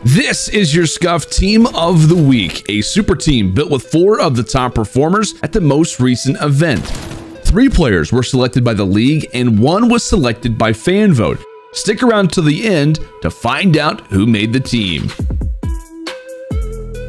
This is your SCUF Team of the Week, a super team built with 4 of the top performers at the most recent event. 3 players were selected by the league and 1 was selected by fan vote. Stick around to the end to find out who made the team.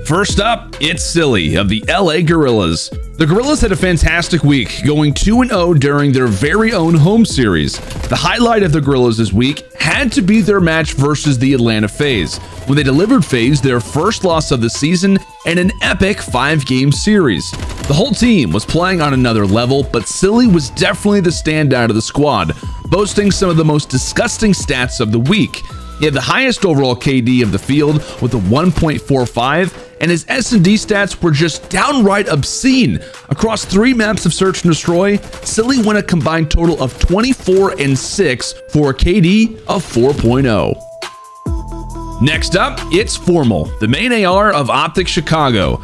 First up, it's Silly of the LA Guerrillas. The Guerrillas had a fantastic week, going 2-0 during their very own home series. The highlight of the Guerrillas this week had to be their match versus the Atlanta FaZe, when they delivered FaZe their first loss of the season in an epic 5-game series. The whole team was playing on another level, but Silly was definitely the standout of the squad, boasting some of the most disgusting stats of the week. He had the highest overall KD of the field with a 1.45, and his S&D stats were just downright obscene. Across 3 maps of Search and Destroy, Silly won a combined total of 24 and 6 for a KD of 4.0. Next up, it's Formal, the main AR of OpTic Chicago.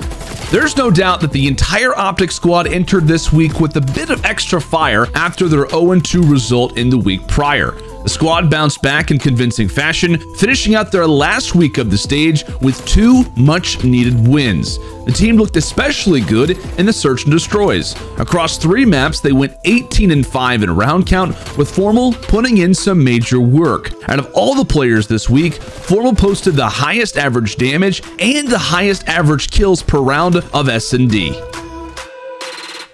There's no doubt that the entire OpTic squad entered this week with a bit of extra fire after their 0-2 result in the week prior. The squad bounced back in convincing fashion, finishing out their last week of the stage with 2 much-needed wins. The team looked especially good in the Search and Destroys. Across 3 maps, they went 18-5 in round count, with Formal putting in some major work. Out of all the players this week, Formal posted the highest average damage and the highest average kills per round of S&D.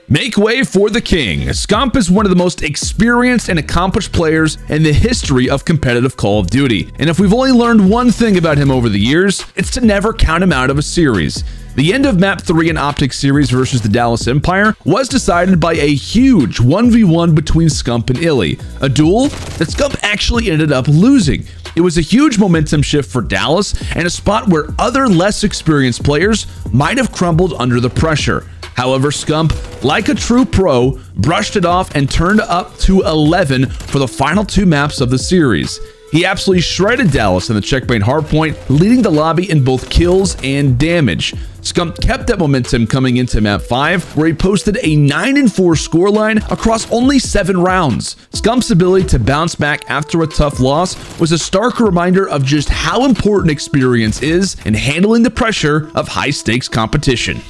Make way for the king. Scump is one of the most experienced and accomplished players in the history of competitive Call of Duty. And if we've only learned one thing about him over the years, it's to never count him out of a series. The end of Map 3 in OpTic Series versus the Dallas Empire was decided by a huge 1v1 between Scump and iLLeY, a duel that Scump actually ended up losing. It was a huge momentum shift for Dallas and a spot where other less experienced players might have crumbled under the pressure. However, Scump, like a true pro, brushed it off and turned up to 11 for the final 2 maps of the series. He absolutely shredded Dallas in the checkmate hardpoint, leading the lobby in both kills and damage. Scump kept that momentum coming into map 5, where he posted a 9-4 scoreline across only 7 rounds. Scump's ability to bounce back after a tough loss was a stark reminder of just how important experience is in handling the pressure of high-stakes competition.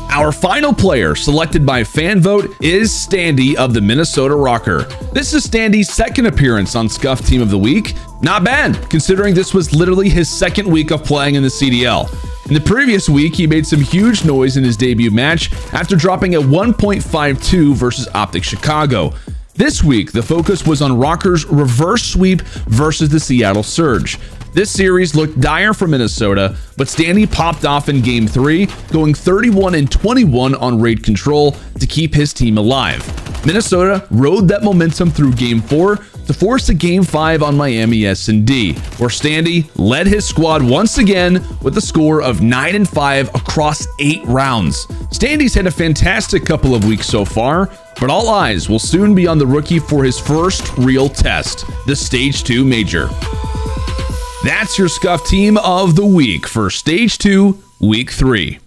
Our final player selected by fan vote is Standy of the Minnesota Røkkr. This is Standy's 2nd appearance on SCUF Team of the Week. Not bad, considering this was literally his 2nd week of playing in the CDL. In the previous week, he made some huge noise in his debut match after dropping a 1.52 versus OpTic Chicago. This week, the focus was on Røkkr's reverse sweep versus the Seattle Surge. This series looked dire for Minnesota, but Standy popped off in Game 3, going 31-21 on raid control to keep his team alive. Minnesota rode that momentum through Game 4 to force a Game 5 on Miami S&D, where Standy led his squad once again with a score of 9-5 across 8 rounds. Standy's had a fantastic couple of weeks so far, but all eyes will soon be on the rookie for his first real test, the Stage 2 Major. That's your SCUF Team of the Week for Stage 2, Week 3.